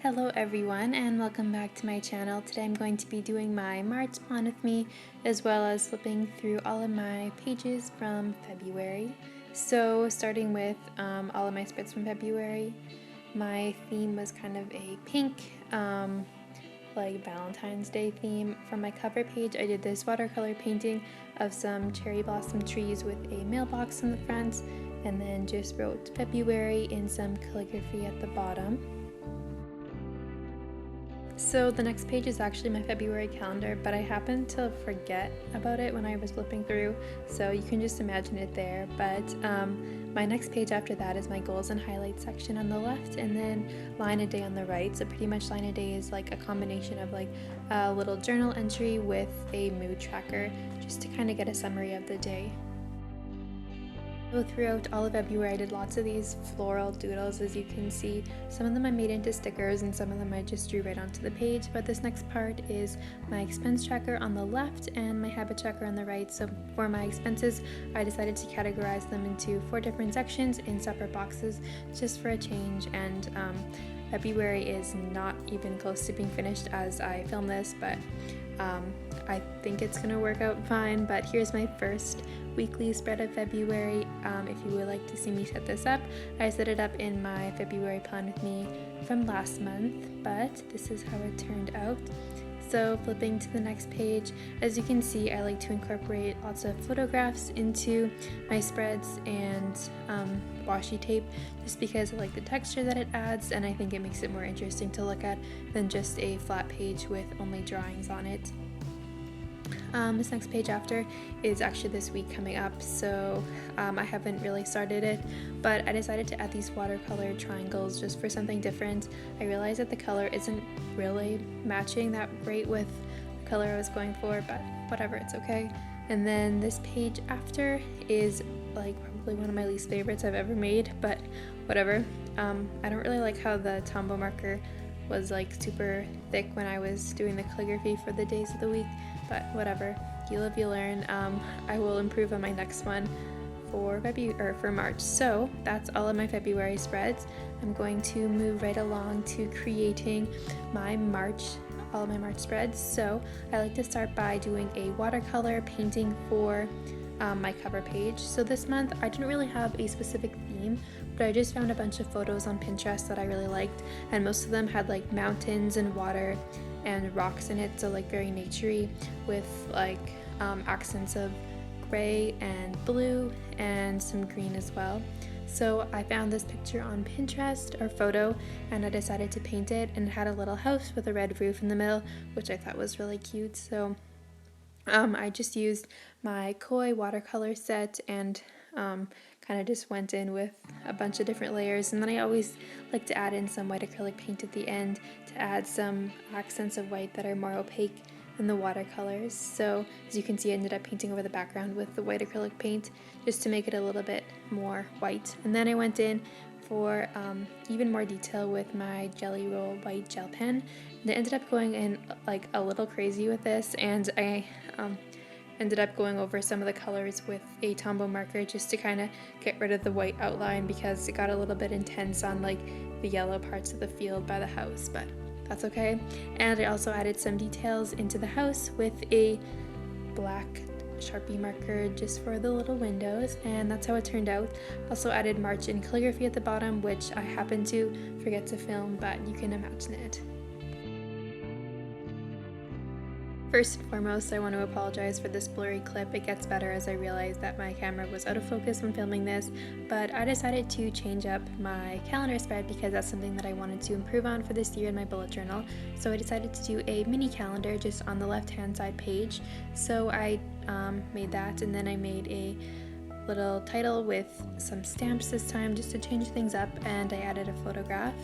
Hello everyone and welcome back to my channel. Today I'm going to be doing my March plan with me as well as flipping through all of my pages from February. So starting with all of my spreads from February, my theme was kind of a pink like Valentine's Day theme. For my cover page I did this watercolor painting of some cherry blossom trees with a mailbox in the front and then just wrote February in some calligraphy at the bottom. So the next page is actually my February calendar, but I happened to forget about it when I was flipping through, so you can just imagine it there. But my next page after that is my goals and highlights section on the left, and then line a day on the right. So pretty much line a day is like a combination of like a little journal entry with a mood tracker, just to kind of get a summary of the day. So throughout all of February I did lots of these floral doodles, as you can see. Some of them I made into stickers and some of them I just drew right onto the page, but this next part is my expense tracker on the left and my habit tracker on the right. So for my expenses I decided to categorize them into 4 different sections in separate boxes just for a change, and February is not even close to being finished as I film this, but I think it's gonna work out fine. But here's my first weekly spread of February. If you would like to see me set this up, I set it up in my February plan with me from last month, but this is how it turned out. So flipping to the next page, as you can see, I like to incorporate lots of photographs into my spreads and washi tape, just because I like the texture that it adds, and I think it makes it more interesting to look at than just a flat page with only drawings on it. This next page after is actually this week coming up, so I haven't really started it, but I decided to add these watercolor triangles just for something different. I realized that the color isn't really matching that great with the color I was going for, but whatever, it's okay. And then this page after is like probably one of my least favorites I've ever made, but whatever. I don't really like how the Tombow marker was like super thick when I was doing the calligraphy for the days of the week, but whatever, you live you learn. I will improve on my next one for March. So that's all of my February spreads. I'm going to move right along to creating my all of my March spreads. So I like to start by doing a watercolor painting for my cover page. So this month I didn't really have a specific theme, but I just found a bunch of photos on Pinterest that I really liked, and most of them had like mountains and water and rocks in it, so like very naturey, with like accents of gray and blue and some green as well. So I found this picture on Pinterest, or photo, and I decided to paint it, and it had a little house with a red roof in the middle, which I thought was really cute. So I just used my Koi watercolor set and kind of just went in with a bunch of different layers, and then I always like to add in some white acrylic paint at the end to add some accents of white that are more opaque than the watercolors. So as you can see, I ended up painting over the background with the white acrylic paint just to make it a little bit more white, and then I went in for even more detail with my Jelly Roll white gel pen, and I ended up going in like a little crazy with this, and I ended up going over some of the colors with a Tombow marker just to kind of get rid of the white outline, because it got a little bit intense on like the yellow parts of the field by the house, but that's okay. And I also added some details into the house with a black Sharpie marker just for the little windows, and that's how it turned out. Also added March in calligraphy at the bottom, which I happened to forget to film, but you can imagine it. First and foremost, I want to apologize for this blurry clip. It gets better as I realized that my camera was out of focus when filming this, but I decided to change up my calendar spread because that's something that I wanted to improve on for this year in my bullet journal. So I decided to do a mini calendar just on the left-hand side page. So I made that, and then I made a little title with some stamps this time just to change things up, and I added a photograph.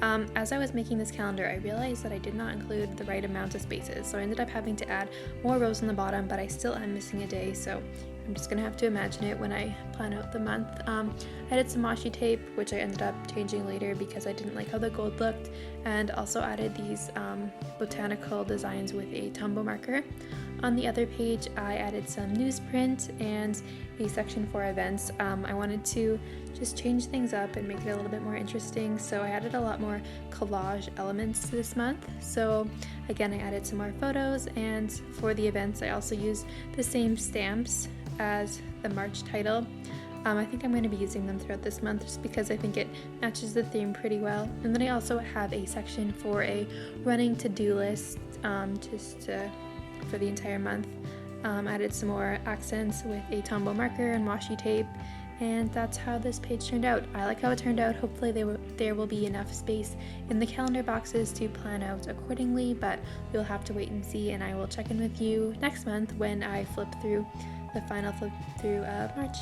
As I was making this calendar, I realized that I did not include the right amount of spaces, so I ended up having to add more rows on the bottom, but I still am missing a day, so I'm just gonna have to imagine it when I plan out the month. I added some washi tape, which I ended up changing later because I didn't like how the gold looked, and also added these botanical designs with a Tombow marker. On the other page, I added some newsprint and a section for events. I wanted to just change things up and make it a little bit more interesting, so I added a lot more collage elements to this month. So again, I added some more photos, and for the events I also used the same stamps as the March title. I think I'm going to be using them throughout this month just because I think it matches the theme pretty well. And then I also have a section for a running to-do list for the entire month. Added some more accents with a Tombow marker and washi tape, and that's how this page turned out. I like how it turned out. Hopefully there will be enough space in the calendar boxes to plan out accordingly, but we'll have to wait and see, and I will check in with you next month when I flip through the final flip through of March.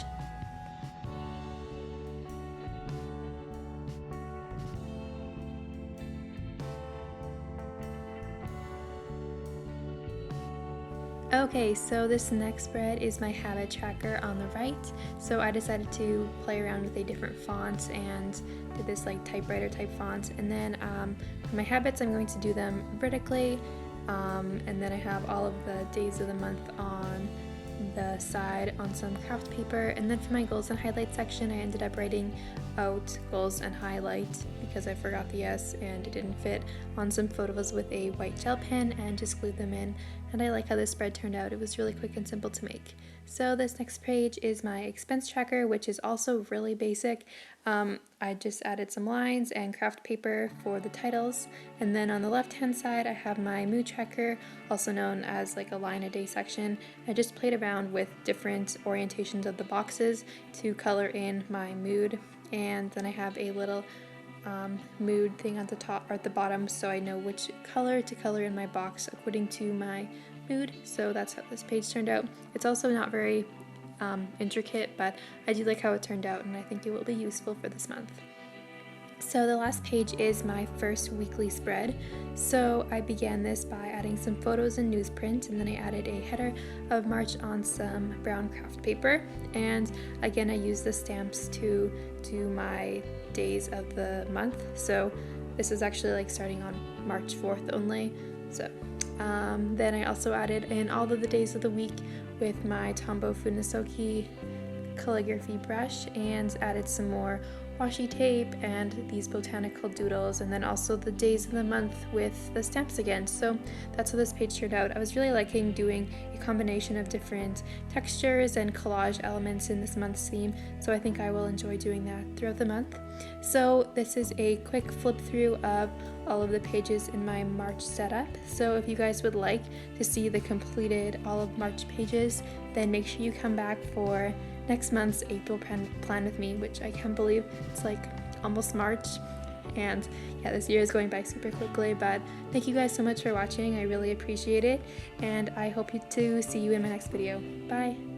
Okay, so this next spread is my habit tracker on the right. So I decided to play around with a different font and did this like typewriter type font. And then for my habits, I'm going to do them vertically. And then I have all of the days of the month on the side on some craft paper. And then for my goals and highlight section, I ended up writing out goals and highlight because I forgot the S and it didn't fit on some photos with a white gel pen and just glued them in. And I like how this spread turned out. It was really quick and simple to make. So this next page is my expense tracker, which is also really basic. I just added some lines and craft paper for the titles. And then on the left hand side, I have my mood tracker, also known as like a line a day section. I just played around with different orientations of the boxes to color in my mood. And then I have a little mood thing at the top or at the bottom, so I know which color to color in my box according to my mood. So that's how this page turned out. It's also not very intricate, but I do like how it turned out, and I think it will be useful for this month. So the last page is my first weekly spread. So I began this by adding some photos in newsprint, and then I added a header of March on some brown craft paper. And again, I used the stamps to do my days of the month. So this is actually like starting on March 4th only. So then I also added in all of the days of the week with my Tombow Funasoki calligraphy brush and added some more washi tape and these botanical doodles, and then also the days of the month with the stamps again. So that's how this page turned out. I was really liking doing a combination of different textures and collage elements in this month's theme, so I think I will enjoy doing that throughout the month. So this is a quick flip through of all of the pages in my March setup. So if you guys would like to see the completed all of March pages, then make sure you come back for next month's April plan with me, which I can't believe it's like almost March. And yeah, this year is going by super quickly, but thank you guys so much for watching. I really appreciate it, and I hope to see you in my next video. Bye!